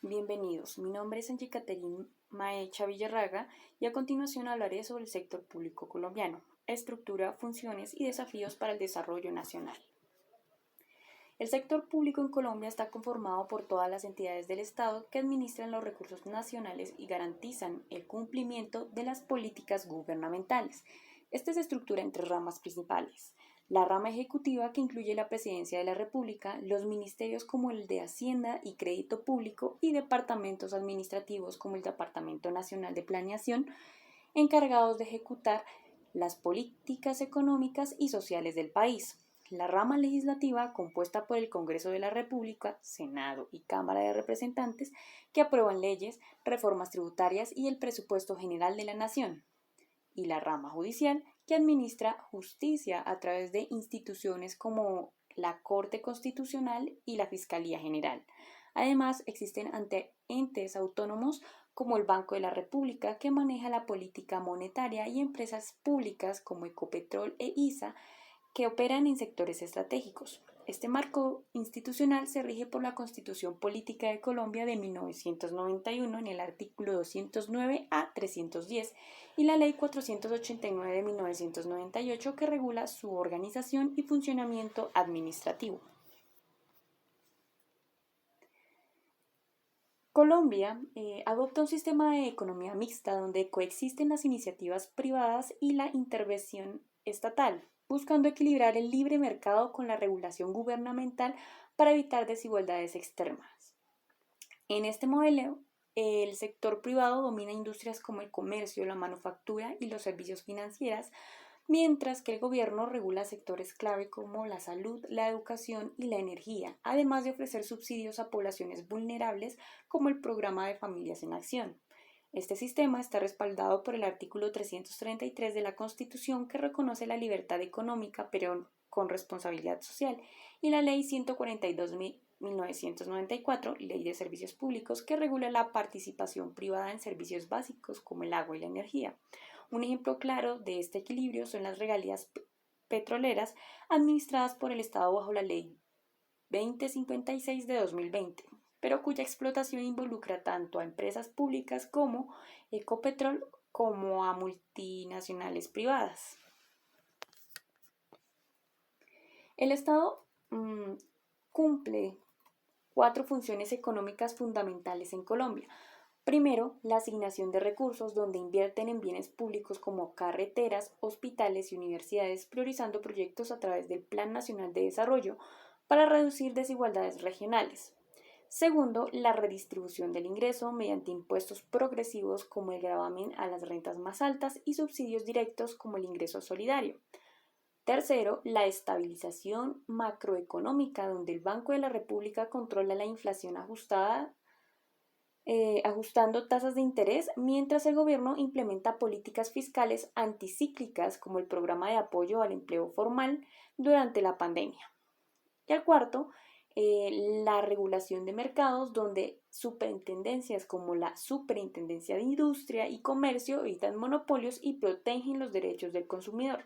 Bienvenidos, mi nombre es Angie Caterine Maecha Villarraga y a continuación hablaré sobre el sector público colombiano, estructura, funciones y desafíos para el desarrollo nacional. El sector público en Colombia está conformado por todas las entidades del Estado que administran los recursos nacionales y garantizan el cumplimiento de las políticas gubernamentales. Esta se estructura en tres ramas principales: la rama ejecutiva, que incluye la Presidencia de la República, los ministerios como el de Hacienda y Crédito Público y departamentos administrativos como el Departamento Nacional de Planeación, encargados de ejecutar las políticas económicas y sociales del país. La rama legislativa, compuesta por el Congreso de la República, Senado y Cámara de Representantes, que aprueban leyes, reformas tributarias y el presupuesto general de la Nación. Y la rama judicial, que administra justicia a través de instituciones como la Corte Constitucional y la Fiscalía General. Además, existen entes autónomos como el Banco de la República, que maneja la política monetaria, y empresas públicas como Ecopetrol e ISA, que operan en sectores estratégicos. Este marco institucional se rige por la Constitución Política de Colombia de 1991 en el artículo 209 a 310 y la Ley 489 de 1998, que regula su organización y funcionamiento administrativo. Colombia adopta un sistema de economía mixta donde coexisten las iniciativas privadas y la intervención estatal, buscando equilibrar el libre mercado con la regulación gubernamental para evitar desigualdades extremas. En este modelo, el sector privado domina industrias como el comercio, la manufactura y los servicios financieros, mientras que el gobierno regula sectores clave como la salud, la educación y la energía, además de ofrecer subsidios a poblaciones vulnerables como el Programa de Familias en Acción. Este sistema está respaldado por el artículo 333 de la Constitución, que reconoce la libertad económica pero con responsabilidad social, y la Ley 142 de 1994, Ley de Servicios Públicos, que regula la participación privada en servicios básicos como el agua y la energía. Un ejemplo claro de este equilibrio son las regalías petroleras administradas por el Estado bajo la Ley 2056 de 2020, pero cuya explotación involucra tanto a empresas públicas como Ecopetrol como a multinacionales privadas. El Estado cumple 4 funciones económicas fundamentales en Colombia. Primero, la asignación de recursos, donde invierten en bienes públicos como carreteras, hospitales y universidades, priorizando proyectos a través del Plan Nacional de Desarrollo para reducir desigualdades regionales. Segundo, la redistribución del ingreso mediante impuestos progresivos como el gravamen a las rentas más altas y subsidios directos como el ingreso solidario. Tercero, la estabilización macroeconómica, donde el Banco de la República controla la inflación ajustando tasas de interés, mientras el gobierno implementa políticas fiscales anticíclicas como el programa de apoyo al empleo formal durante la pandemia. Y el cuarto, la regulación de mercados, donde superintendencias como la Superintendencia de Industria y Comercio evitan monopolios y protegen los derechos del consumidor.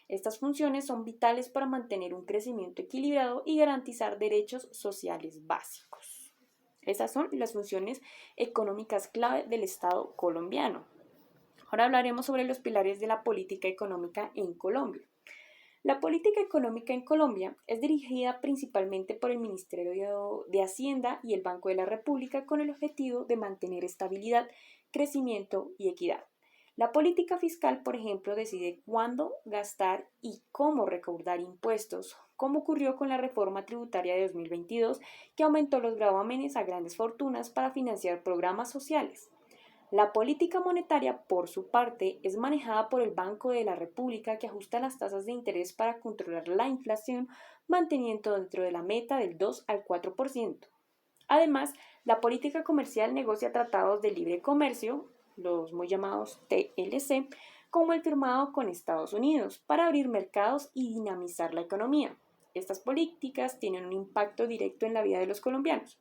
Estas funciones son vitales para mantener un crecimiento equilibrado y garantizar derechos sociales básicos. Esas son las funciones económicas clave del Estado colombiano. Ahora hablaremos sobre los pilares de la política económica en Colombia. La política económica en Colombia es dirigida principalmente por el Ministerio de Hacienda y el Banco de la República, con el objetivo de mantener estabilidad, crecimiento y equidad. La política fiscal, por ejemplo, decide cuándo gastar y cómo recaudar impuestos, como ocurrió con la reforma tributaria de 2022, que aumentó los gravámenes a grandes fortunas para financiar programas sociales. La política monetaria, por su parte, es manejada por el Banco de la República, que ajusta las tasas de interés para controlar la inflación, manteniendo dentro de la meta del 2 al 4%. Además, la política comercial negocia tratados de libre comercio, los muy llamados TLC, como el firmado con Estados Unidos, para abrir mercados y dinamizar la economía. Estas políticas tienen un impacto directo en la vida de los colombianos.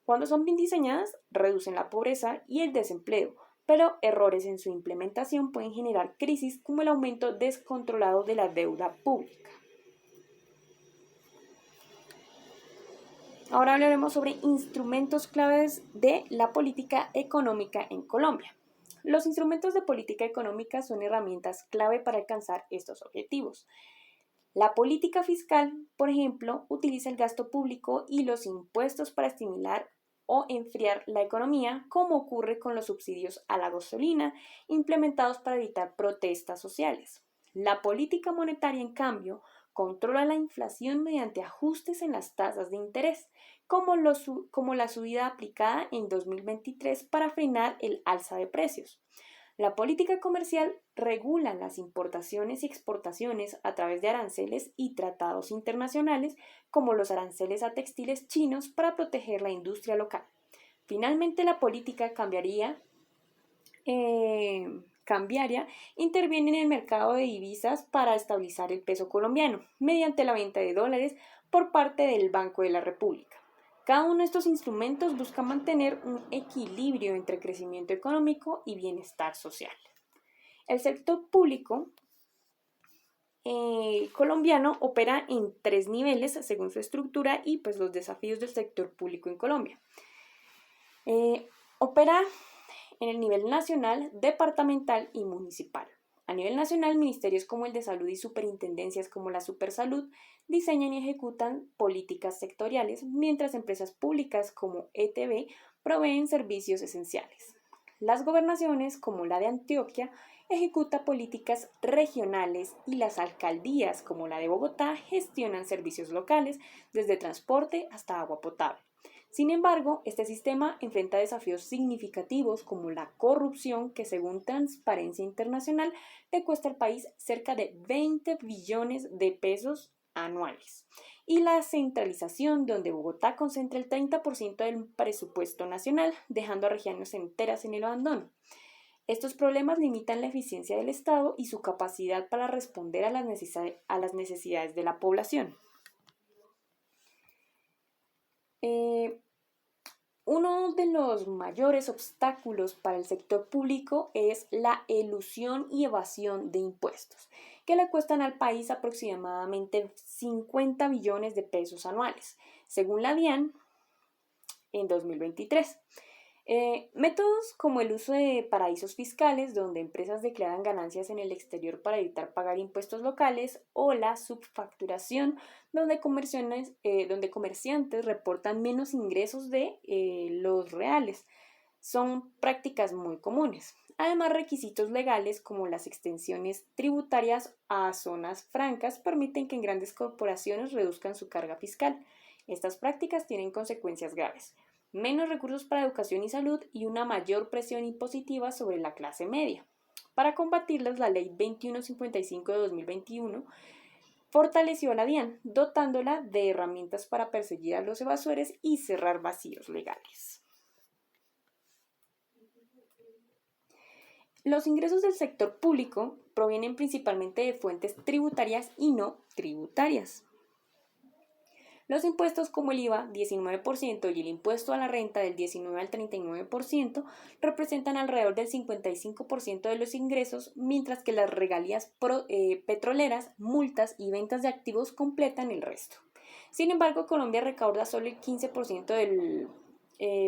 Cuando son bien diseñadas, reducen la pobreza y el desempleo, pero errores en su implementación pueden generar crisis como el aumento descontrolado de la deuda pública. Ahora hablaremos sobre instrumentos claves de la política económica en Colombia. Los instrumentos de política económica son herramientas clave para alcanzar estos objetivos. La política fiscal, por ejemplo, utiliza el gasto público y los impuestos para estimular o enfriar la economía, como ocurre con los subsidios a la gasolina implementados para evitar protestas sociales. La política monetaria, en cambio, controla la inflación mediante ajustes en las tasas de interés, como la subida aplicada en 2023 para frenar el alza de precios. La política comercial regula las importaciones y exportaciones a través de aranceles y tratados internacionales, como los aranceles a textiles chinos para proteger la industria local. Finalmente, la política cambiaria interviene en el mercado de divisas para estabilizar el peso colombiano mediante la venta de dólares por parte del Banco de la República. Cada uno de estos instrumentos busca mantener un equilibrio entre crecimiento económico y bienestar social. El sector público colombiano opera en 3 niveles según su estructura y pues los desafíos del sector público en Colombia. Opera en el nivel nacional, departamental y municipal. A nivel nacional, ministerios como el de Salud y superintendencias como la Supersalud diseñan y ejecutan políticas sectoriales, mientras empresas públicas como ETB proveen servicios esenciales. Las gobernaciones, como la de Antioquia, ejecutan políticas regionales y las alcaldías, como la de Bogotá, gestionan servicios locales, desde transporte hasta agua potable. Sin embargo, este sistema enfrenta desafíos significativos como la corrupción, que según Transparencia Internacional le cuesta al país cerca de 20 billones de pesos anuales, y la centralización, donde Bogotá concentra el 30% del presupuesto nacional, dejando a regiones enteras en el abandono. Estos problemas limitan la eficiencia del Estado y su capacidad para responder a las necesidades de la población. Uno de los mayores obstáculos para el sector público es la elusión y evasión de impuestos, que le cuestan al país aproximadamente 50 billones de pesos anuales, según la DIAN en 2023. Métodos como el uso de paraísos fiscales, donde empresas declaran ganancias en el exterior para evitar pagar impuestos locales, o la subfacturación, donde comerciantes reportan menos ingresos de los reales. Son prácticas muy comunes. Además, requisitos legales como las extensiones tributarias a zonas francas permiten que grandes corporaciones reduzcan su carga fiscal. Estas prácticas tienen consecuencias graves: menos recursos para educación y salud y una mayor presión impositiva sobre la clase media. Para combatirlas, la Ley 2155 de 2021 fortaleció a la DIAN, dotándola de herramientas para perseguir a los evasores y cerrar vacíos legales. Los ingresos del sector público provienen principalmente de fuentes tributarias y no tributarias. Los impuestos como el IVA, 19%, y el impuesto a la renta del 19 al 39% representan alrededor del 55% de los ingresos, mientras que las regalías petroleras, multas y ventas de activos completan el resto. Sin embargo, Colombia recauda solo el 15% del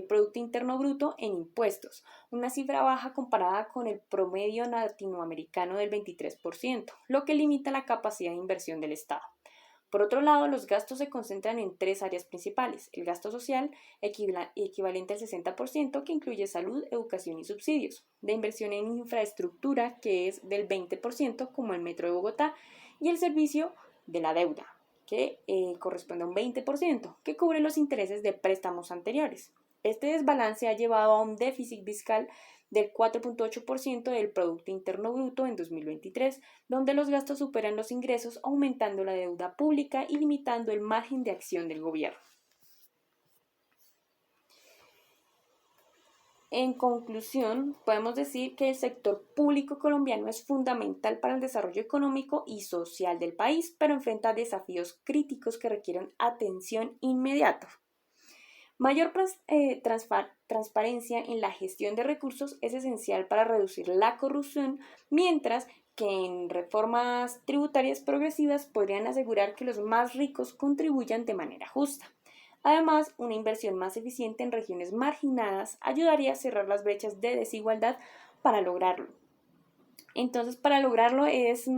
Producto Interno Bruto en impuestos, una cifra baja comparada con el promedio latinoamericano del 23%, lo que limita la capacidad de inversión del Estado. Por otro lado, los gastos se concentran en 3 áreas principales: el gasto social, equivalente al 60%, que incluye salud, educación y subsidios; de inversión en infraestructura, que es del 20%, como el Metro de Bogotá; y el servicio de la deuda, que corresponde a un 20%, que cubre los intereses de préstamos anteriores. Este desbalance ha llevado a un déficit fiscal del 4.8% del Producto Interno Bruto en 2023, donde los gastos superan los ingresos, aumentando la deuda pública y limitando el margen de acción del gobierno. En conclusión, podemos decir que el sector público colombiano es fundamental para el desarrollo económico y social del país, pero enfrenta desafíos críticos que requieren atención inmediata. Mayor transparencia en la gestión de recursos es esencial para reducir la corrupción, mientras que en reformas tributarias progresivas podrían asegurar que los más ricos contribuyan de manera justa. Además, una inversión más eficiente en regiones marginadas ayudaría a cerrar las brechas de desigualdad para lograrlo. Entonces, para lograrlo es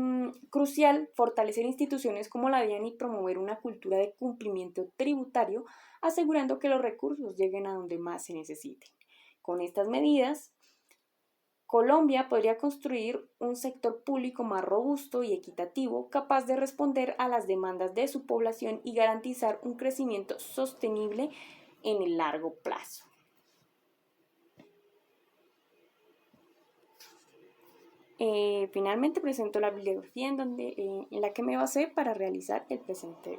crucial fortalecer instituciones como la DIAN y promover una cultura de cumplimiento tributario, asegurando que los recursos lleguen a donde más se necesiten. Con estas medidas, Colombia podría construir un sector público más robusto y equitativo, capaz de responder a las demandas de su población y garantizar un crecimiento sostenible en el largo plazo. Finalmente presento la bibliografía en la que me basé para realizar el presente